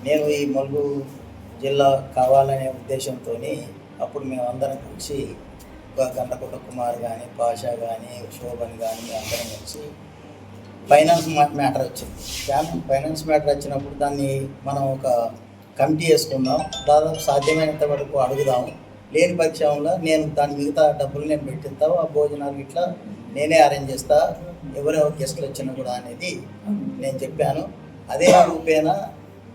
నేను ఈ ములుగు జిల్లా కావాలనే ఉద్దేశంతో అప్పుడు మేమందరం కలిసి గంటకొండ కుమార్ కానీ పాషా కానీ శోభన్ కానీ అందరం కలిసి ఫైనాన్స్ మ్యాటర్ వచ్చింది. ఫైనాన్స్ మ్యాటర్ వచ్చినప్పుడు దాన్ని మనం ఒక కమిటీ వేసుకుందాం, దాదాపు సాధ్యమైనంత వరకు అడుగుదాము. లేని పక్షంలో నేను దాని మిగతా డబ్బులు నేను పెట్టిస్తా, ఆ భోజనాలు ఇట్లా నేనే అరేంజ్ చేస్తా, ఎవరెవరు గెస్టులు వచ్చినా కూడా అనేది నేను చెప్పాను. అదే రూపేణా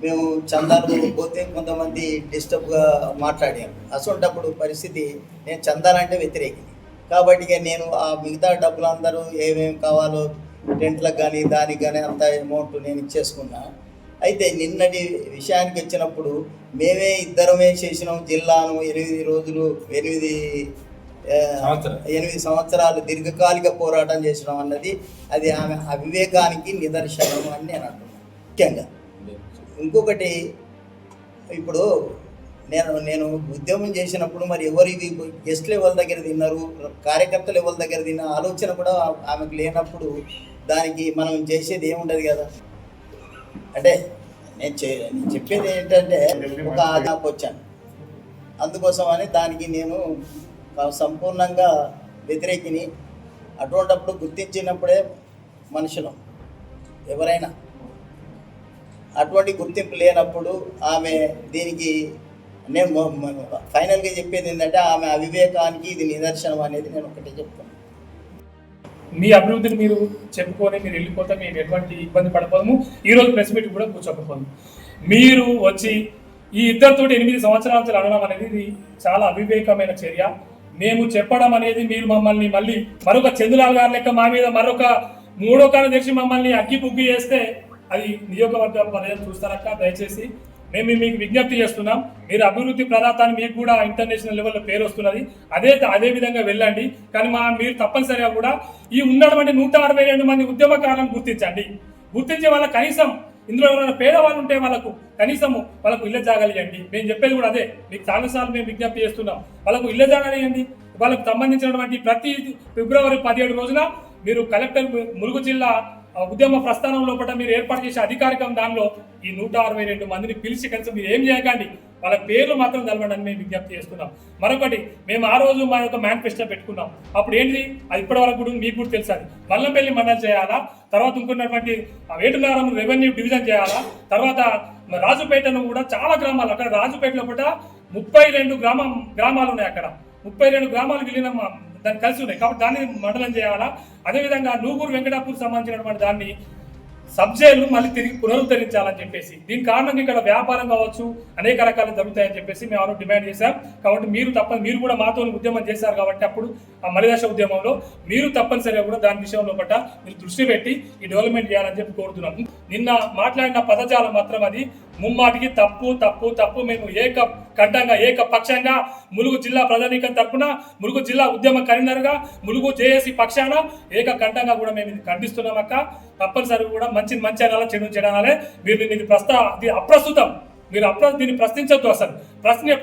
మేము చందాలు పోతే కొంతమంది డిస్టర్బ్గా మాట్లాడాను. అసొంటప్పుడు పరిస్థితి నేను చందాలంటే వ్యతిరేకింది కాబట్టి నేను ఆ మిగతా డబ్బులు అందరూ ఏమేమి కావాలో టెంట్లకు కానీ దానికి కానీ అంత అమౌంట్ నేను ఇచ్చేసుకున్నా. అయితే నిన్నటి విషయానికి వచ్చినప్పుడు మేమే ఇద్దరమే చేసినాం. జిల్లాను 8 రోజులు 8 సంవత్సరాలు దీర్ఘకాలిక పోరాటం చేసినాం అన్నది అది ఆమె అవివేకానికి నిదర్శనం అని నేను అంటున్నాను. ముఖ్యంగా ఇంకొకటి, ఇప్పుడు నేను ఉద్యమం చేసినప్పుడు మరి ఎవరు ఇవి గెస్ట్లు ఎవరి దగ్గర తిన్నారు, కార్యకర్తలు ఎవరి దగ్గర తిన్న ఆలోచన కూడా ఆమెకు లేనప్పుడు దానికి మనం చేసేది ఏముండదు కదా. అంటే నేను చెప్పేది ఏంటంటే ఒక ఆదాపు వచ్చాను, అందుకోసమని దానికి నేను సంపూర్ణంగా వ్యతిరేకిని. అటువంటిప్పుడు గుర్తించినప్పుడే మనుషులు ఎవరైనా, అటువంటి గుర్తింపు లేనప్పుడు ఆమె దీనికి నేను ఫైనల్గా చెప్పేది ఏంటంటే ఆమె అవివేకానికి ఇది నిదర్శనం అనేది నేను ఒకటే చెప్తాను. మీ అభివృద్ధిని మీరు చెప్పుకొని మీరు వెళ్ళిపోతే మేము ఎటువంటి ఇబ్బంది పడపోము. ఈరోజు ప్రెస్ మీట్ కూడా కూర్చోకపోము. మీరు వచ్చి ఈ ఇద్దరితో 8 సంవత్సరాల నుంచి అనడం అనేది ఇది చాలా అవివేకమైన చర్య. మేము చెప్పడం అనేది మీరు మమ్మల్ని మళ్ళీ మరొక చంద్రలాల్ గారి లెక్క మా మీద మరొక 3వ కాలం తెరిచి మమ్మల్ని అగ్గి బుగ్గి చేస్తే అది నియోజకవర్గ ప్రజలు చూస్తారక్క. దయచేసి మేము మీకు విజ్ఞప్తి చేస్తున్నాం, మీరు అభివృద్ధి ప్రదాతాన్ని మీకు కూడా ఇంటర్నేషనల్ లెవెల్లో పేరు వస్తున్నది, అదే విధంగా వెళ్ళండి. కానీ మీరు తప్పనిసరిగా కూడా ఈ ఉన్నటువంటి 162 మంది ఉద్యమకారులను గుర్తించే వాళ్ళ కనీసం ఇందులో ఎవరైనా పేదవాళ్ళు ఉంటే వాళ్ళకు కనీసము వాళ్ళకు ఇళ్ళ జాగాలు ఇవ్వండి. మేము చెప్పేది కూడా అదే, మీకు చాలాసార్లు మేము విజ్ఞప్తి చేస్తున్నాం, వాళ్ళకు ఇళ్ళ జాగాలు ఇవ్వండి. వాళ్ళకు సంబంధించినటువంటి ప్రతి ఫిబ్రవరి 17 రోజున మీరు కలెక్టర్ ములుగు జిల్లా ఉద్యమ ప్రస్థానం లోపల మీరు ఏర్పాటు చేసే అధికారికం దానిలో ఈ 162 మందిని పిలిచి కలిసి మీరు ఏం చేయకండి, వాళ్ళ పేర్లు మాత్రం తెలవండి అని మేము విజ్ఞప్తి చేస్తున్నాం. మరొకటి, మేము ఆ రోజు మా యొక్క మేనిఫెస్టో పెట్టుకున్నాం. అప్పుడు ఏంటి అది ఇప్పటి వరకు కూడా మీకు కూడా తెలుసు, అది వల్లంపల్లి మండలం చేయాలా, తర్వాత ఇంకొన్నటువంటి వేటునారం రెవెన్యూ డివిజన్ చేయాలా, తర్వాత రాజుపేటను కూడా చాలా గ్రామాలు, అక్కడ రాజుపేటలో కూడా 32 గ్రామాలు ఉన్నాయి. అక్కడ 32 గ్రామాలు విలీనం దాన్ని కలిసి ఉన్నాయి కాబట్టి దాన్ని మండలం చేయాలా. అదేవిధంగా నూగూరు వెంకటాపూర్ సంబంధించినటువంటి దాన్ని సబ్జైలు మళ్ళీ తిరిగి పునరుద్ధరించాలని చెప్పేసి, దీని కారణంగా ఇక్కడ వ్యాపారం కావచ్చు అనేక రకాలు జరుగుతాయని చెప్పేసి మేము ఆ రోజు డిమాండ్ చేశాం. కాబట్టి మీరు కూడా మాతో ఉద్యమం చేశారు కాబట్టి అప్పుడు ఆ మలిదశ ఉద్యమంలో మీరు తప్పనిసరిగా కూడా దాని విషయంలో పట్ల మీరు దృష్టి పెట్టి ఈ డెవలప్మెంట్ చేయాలని చెప్పి కోరుతున్నాం. నిన్న మాట్లాడిన పదజాలం మాత్రం అది ముమ్మాటికి తప్పు. మేము ఏకపక్షంగా ములుగు జిల్లా ప్రజానీకం తరపున ములుగు జిల్లా ఉద్యమ కన్వీనర్గా ములుగు జేఏసీ పక్షాన ఏకకంఠంగా కూడా మేము ఇది ఖండిస్తున్నాం అక్క. తప్పనిసరిగా కూడా మంచి అనాలి, చెడు అనాలి. మీరు ఇది అప్రస్తుతం, మీరు దీన్ని ప్రశ్నించొద్దు. అసలు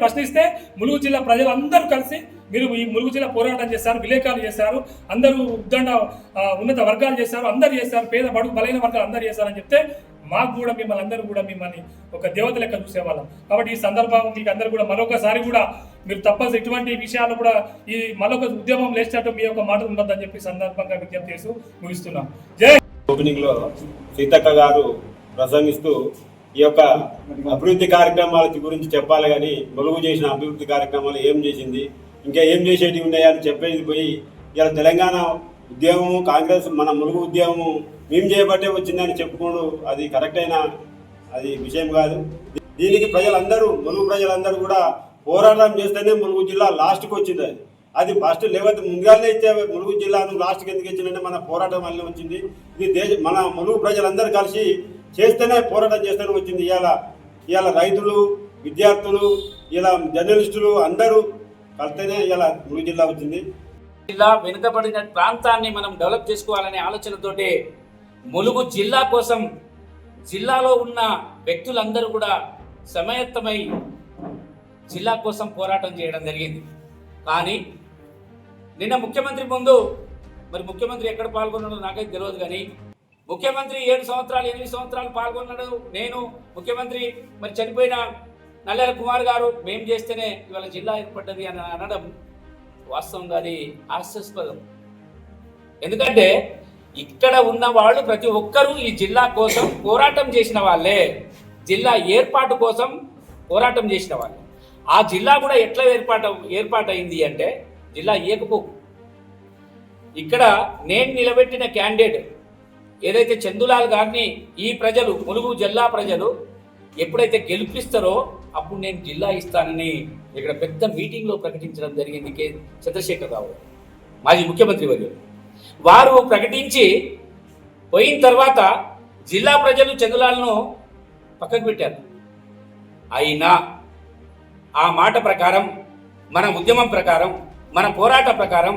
ప్రశ్నిస్తే ములుగు జిల్లా ప్రజలందరూ కలిసి మీరు ఈ ములుగు జిల్లా పోరాటం చేశారు, విలేకరులు చేశారు, అందరూ ఉన్నత వర్గాలు చేశారు, అందరు చేశారు, పేద బడుగు బలైన వర్గాలు అందరూ చేశారని చెప్తే మాకు కూడా మిమ్మల్ని ఒక దేవత లెక్క చూసేవాళ్ళం. కాబట్టి ఈ సందర్భం మీకు అందరూ కూడా మరొకసారి కూడా మీరు తప్పని ఇటువంటి విషయాలు కూడా ఈ మరొక ఉద్యమం లేచినట్టు మీ యొక్క మాట ఉండొద్దని చెప్పి సందర్భంగా విజ్ఞప్తి చేస్తూ ముగిస్తున్నాం. జై. ఓపెనింగ్ లో సీతక్క గారు ప్రసంగిస్తూ ఈ యొక్క అభివృద్ధి కార్యక్రమాల గురించి చెప్పాలి, కానీ ములుగు చేసిన అభివృద్ధి కార్యక్రమాలు ఏం చేసింది, ఇంకా ఏం చేసేటివి ఉన్నాయని చెప్పేది పోయి ఇలా తెలంగాణ ఉద్యమము కాంగ్రెస్ మన ములుగు ఉద్యమము మేము చేయబట్టే వచ్చిందని చెప్పుకోవడం అది కరెక్ట్ అయిన అది విషయం కాదు. దీనికి ములుగు ప్రజలందరూ కూడా పోరాటం చేస్తేనే ములుగు జిల్లా లాస్ట్కి వచ్చింది. అది ఫస్ట్ లేకపోతే ముందుగానే ఇచ్చే ములుగు జిల్లాను లాస్ట్కి ఎందుకు ఇచ్చిందంటే మన పోరాటం వల్లే వచ్చింది. ఇది మన ములుగు ప్రజలందరూ కలిసి చేస్తేనే పోరాటం చేస్తేనే వచ్చింది. ఇవాళ రైతులు, విద్యార్థులు, ఇలా జర్నలిస్టులు అందరూ కలిస్తేనే ఇలా ములుగు జిల్లా వచ్చింది. జిల్లా వెనుకబడిన ప్రాంతాన్ని మనం డెవలప్ చేసుకోవాలనే ఆలోచనతోటి ములుగు జిల్లా కోసం జిల్లాలో ఉన్న వ్యక్తులందరూ కూడా సమాయత్తమై జిల్లా కోసం పోరాటం చేయడం జరిగింది. కానీ నిన్న ముఖ్యమంత్రి ముందు, మరి ముఖ్యమంత్రి ఎక్కడ పాల్గొన్నాడో నాకైతే తెలియదు, కానీ ముఖ్యమంత్రి 7 సంవత్సరాలు 8 సంవత్సరాలు పాల్గొన్నాడు. నేను ముఖ్యమంత్రి మరి చనిపోయిన నల్లేరు కుమార్ గారు మేము చేస్తేనే ఇవాళ జిల్లా ఏర్పడ్డది అని అనడం వాస్తవంగా అది హాస్యాస్పదం. ఎందుకంటే ఇక్కడ ఉన్న వాళ్ళు ప్రతి ఒక్కరూ ఈ జిల్లా కోసం పోరాటం చేసిన వాళ్ళే, జిల్లా ఏర్పాటు కోసం పోరాటం చేసిన వాళ్ళే. ఆ జిల్లా కూడా ఎట్లా ఏర్పాటైంది అంటే జిల్లా ఏకపోకు. ఇక్కడ నేను నిలబెట్టిన క్యాండిడేట్ ఏదైతే చందులాల్ గారిని ఈ ప్రజలు, ములుగు జిల్లా ప్రజలు ఎప్పుడైతే గెలిపిస్తారో అప్పుడు నేను జిల్లా ఇస్తానని ఇక్కడ పెద్ద మీటింగ్లో ప్రకటించడం జరిగింది. చంద్రశేఖరరావు మాజీ ముఖ్యమంత్రి వర్యులు వారు ప్రకటించి పోయిన తర్వాత జిల్లా ప్రజలు చందులాల్ను పక్కకు పెట్టారు. అయినా ఆ మాట ప్రకారం, మన ఉద్యమం ప్రకారం, మన పోరాట ప్రకారం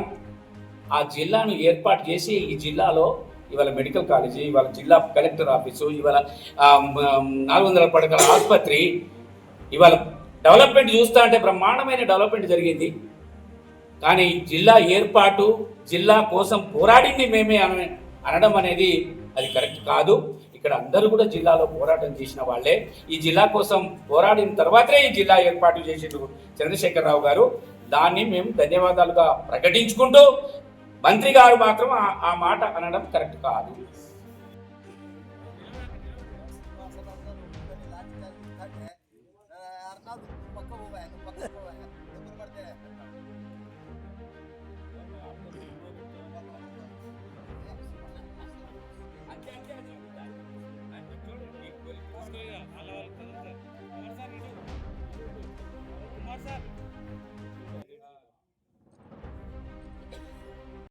ఆ జిల్లాను ఏర్పాటు చేసి ఈ జిల్లాలో ఇవాళ మెడికల్ కాలేజీ, ఇవాళ జిల్లా కలెక్టర్ ఆఫీసు, ఇవాళ 400 పడకల ఆసుపత్రి, ఇవాళ డెవలప్మెంట్ చూస్తా అంటే బ్రహ్మాండమైన డెవలప్మెంట్ జరిగింది. కానీ జిల్లా ఏర్పాటు, జిల్లా కోసం పోరాడింది మేమే అనడం అనేది అది కరెక్ట్ కాదు. ఇక్కడ అందరూ కూడా జిల్లాలో పోరాటం చేసిన వాళ్ళే. ఈ జిల్లా కోసం పోరాడిన తర్వాతే ఈ జిల్లా ఏర్పాటు చేసేటు చంద్రశేఖరరావు గారు. దాన్ని మేము ధన్యవాదాలుగా ప్రకటించుకుంటూ, మంత్రి గారు మాత్రం ఆ మాట అనడం కరెక్ట్ కాదు.